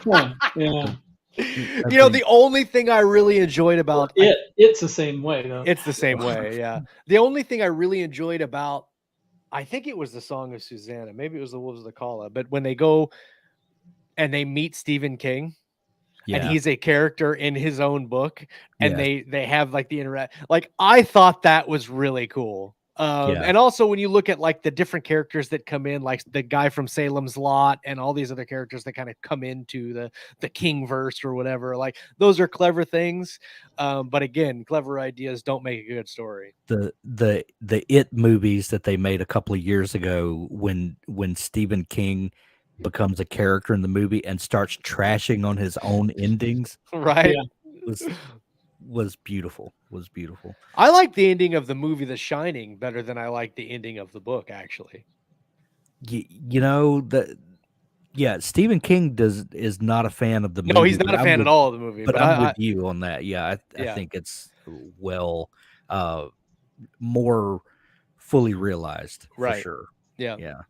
Yeah. The only thing I really enjoyed about it's the same way though. It's the same way, yeah. The only thing I really enjoyed about, I think it was the Song of Susanna, maybe it was the Wolves of the Calla, but when they go and they meet Stephen King. Yeah. And he's a character in his own book, and they have like the interact. Like I thought that was really cool. And also when you look at like the different characters that come in, like the guy from Salem's Lot and all these other characters that kind of come into the King verse or whatever, like those are clever things. But again, clever ideas don't make a good story. The It movies that they made a couple of years ago when Stephen King becomes a character in the movie and starts trashing on his own endings, right? Was beautiful. I like the ending of the movie The Shining better than I like the ending of the book, actually. Stephen King is not a fan of the movie. No, he's not a fan at all of the movie. But I'm with you on that. I think it's more fully realized, for sure. Yeah.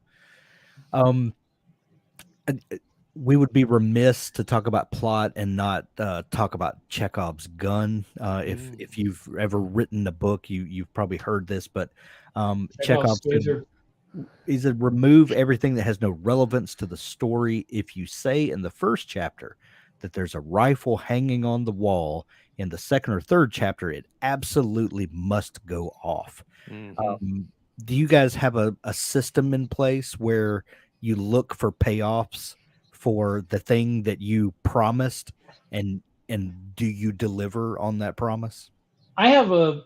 We would be remiss to talk about plot and not talk about Chekhov's gun. If you've ever written a book, you've probably heard this, but Chekhov's is a remove everything that has no relevance to the story. If you say in the first chapter that there's a rifle hanging on the wall, in the second or third chapter, it absolutely must go off. Mm-hmm. Do you guys have a system in place where you look for payoffs for the thing that you promised, and do you deliver on that promise? I have a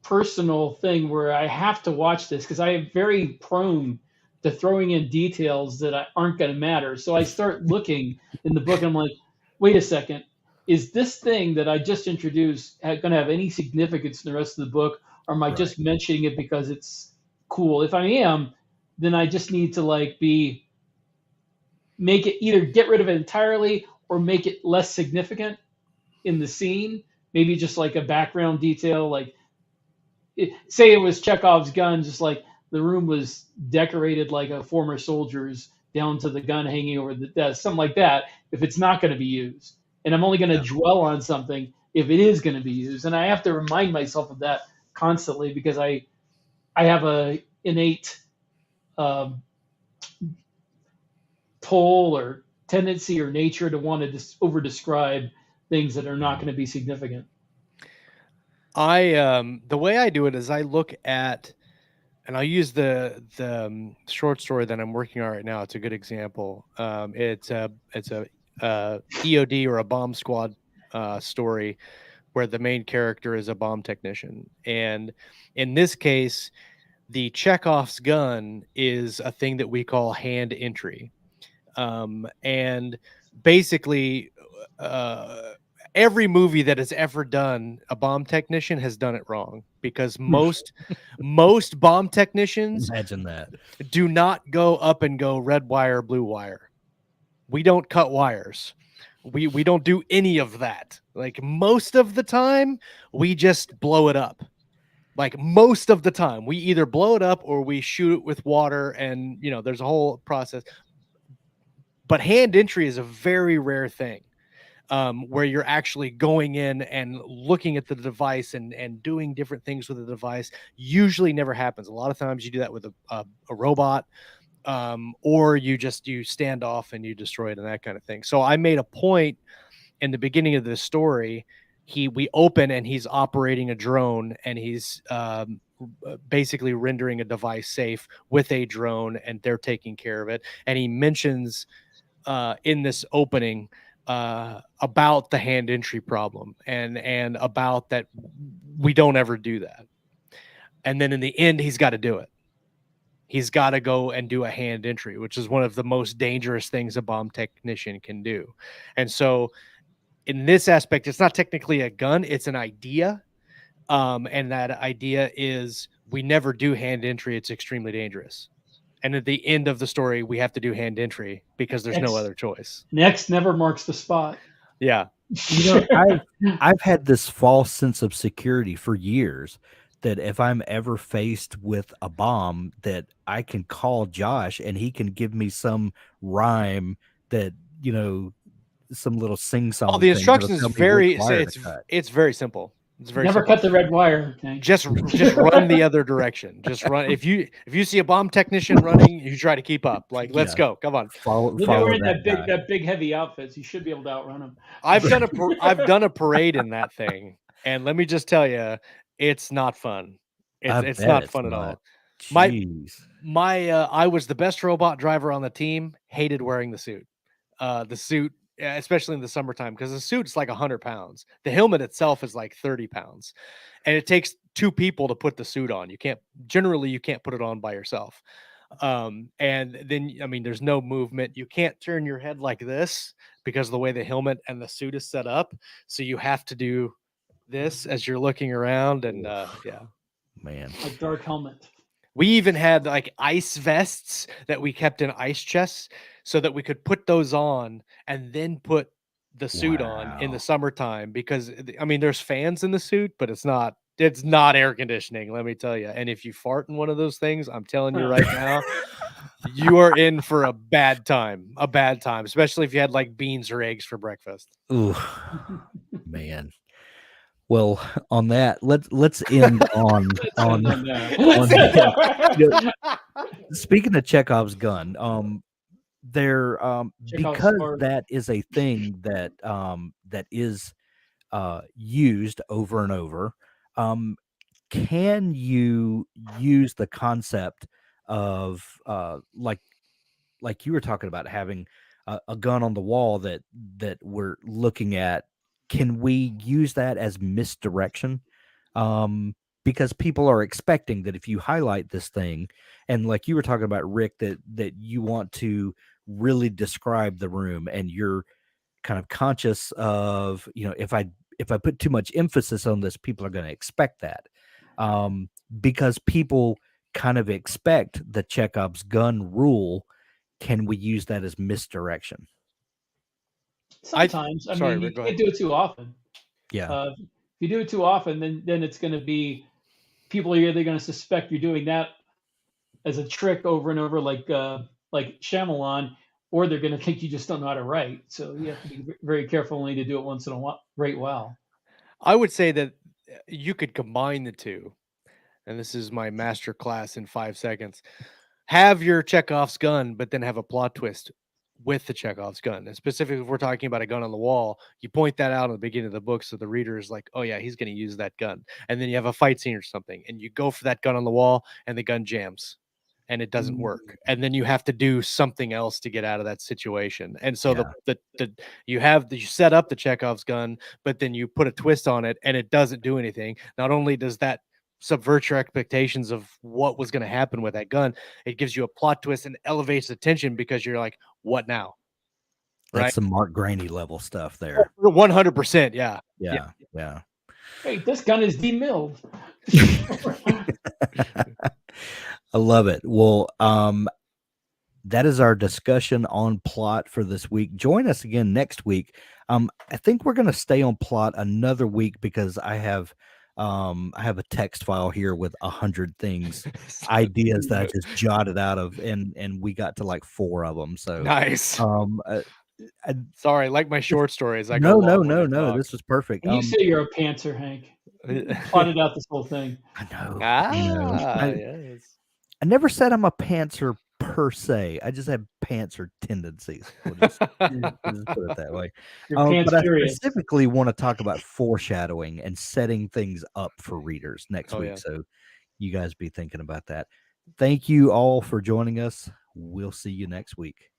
personal thing where I have to watch this because I am very prone to throwing in details that aren't going to matter. So I start looking in the book and I'm like, wait a second, is this thing that I just introduced going to have any significance in the rest of the book, or am I just mentioning it because it's cool? If I am, then I just need to make it either get rid of it entirely or make it less significant in the scene. Maybe just like a background detail, say it was Chekhov's gun, just like the room was decorated like a former soldier's down to the gun hanging over the desk, something like that, if it's not going to be used. And I'm only going to dwell on something if it is going to be used. And I have to remind myself of that constantly because I have a innate pull or tendency or nature to want to over describe things that are not going to be significant. The way I do it is I look at, and I'll use the short story that I'm working on right now. It's a good example. It's a EOD or a bomb squad story where the main character is a bomb technician, and in this case, the Chekhov's gun is a thing that we call hand entry, and basically, every movie that has ever done a bomb technician has done it wrong because most bomb technicians Imagine that. do not go up and go red wire, blue wire. We don't cut wires. We don't do any of that. Like most of the time, we just blow it up. Like most of the time, we either blow it up or we shoot it with water, and there's a whole process. But hand entry is a very rare thing. Where you're actually going in and looking at the device and doing different things with the device. Usually never happens. A lot of times you do that with a robot, or you stand off and you destroy it and that kind of thing. So I made a point in the beginning of this story. We open and he's operating a drone and he's basically rendering a device safe with a drone, and they're taking care of it. And he mentions in this opening about the hand entry problem and about that we don't ever do that. And then in the end, he's got to do it. He's got to go and do a hand entry, which is one of the most dangerous things a bomb technician can do. And so in this aspect, it's not technically a gun, it's an idea. And that idea is we never do hand entry. It's extremely dangerous. And at the end of the story, we have to do hand entry because there's no other choice. Next never marks the spot. Yeah. I've had this false sense of security for years that if I'm ever faced with a bomb, that I can call Josh and he can give me some rhyme that, some little sing song. Oh, the instructions is it's very simple. It's very never simple. Cut the red wire. Okay? Just run the other direction. Just run. If you see a bomb technician running, you try to keep up. Like, let's go. Come on. Follow wearing that big heavy outfits. You should be able to outrun them. I've done a parade in that thing, and let me just tell you, it's not fun. It's not fun at all. I was the best robot driver on the team. Hated wearing the suit. The suit. Especially in the summertime, because the suit's like 100 pounds. The helmet itself is like 30 pounds. And it takes two people to put the suit on. You can't put it on by yourself. And then, there's no movement. You can't turn your head like this because of the way the helmet and the suit is set up. So you have to do this as you're looking around. And man, a dark helmet. We even had like ice vests that we kept in ice chests so that we could put those on and then put the suit on in the summertime, because there's fans in the suit, but it's not air conditioning, let me tell you. And if you fart in one of those things, I'm telling you right now, you are in for a bad time, especially if you had like beans or eggs for breakfast. Ooh, man. Well, on that, let's end on speaking of Chekhov's gun, because that is a thing that that is used over and over. Can you use the concept of like you were talking about having a gun on the wall that we're looking at? Can we use that as misdirection? Because people are expecting that if you highlight this thing, and like you were talking about, Rick, that you want to really describe the room, and you're kind of conscious of, if I put too much emphasis on this, people are going to expect that, because people kind of expect the Chekhov's gun rule. Can we use that as misdirection? Sometimes. I sorry, mean, you Rick, go can't ahead. do it too often. Yeah. If you do it too often, then it's going to be people are either going to suspect you're doing that as a trick over and over, like Shyamalan, or they're going to think you just don't know how to write. So you have to be very careful only to do it once in a while, write well. I would say that you could combine the two, and this is my master class in 5 seconds. Have your Chekhov's gun, but then have a plot twist with the Chekhov's gun. And specifically, if we're talking about a gun on the wall, you point that out at the beginning of the book so the reader is like, oh yeah, he's going to use that gun. And then you have a fight scene or something, and you go for that gun on the wall, and the gun jams, and it doesn't work. And then you have to do something else to get out of that situation. And so you set up the Chekhov's gun, but then you put a twist on it, and it doesn't do anything. Not only does that subvert your expectations of what was going to happen with that gun, it gives you a plot twist and elevates the tension because you're like, what now? That's Right? some Mark Graney level stuff there. 100%. Yeah. Yeah. Hey, this gun is demilled. I love it. Well, that is our discussion on plot for this week. Join us again next week. I think we're going to stay on plot another week because I have a text file here with 100 things, ideas that I just jotted out of, and we got to like 4 of them. So nice. Sorry, like my short stories. I no. talk. This was perfect. And you say you're a pantser, Hank. You plotted out this whole thing. I know. Yes. I never said I'm a pantser per se. I just have pantser tendencies. We'll just put it that way. But I specifically want to talk about foreshadowing and setting things up for readers next week. Yeah. So you guys be thinking about that. Thank you all for joining us. We'll see you next week.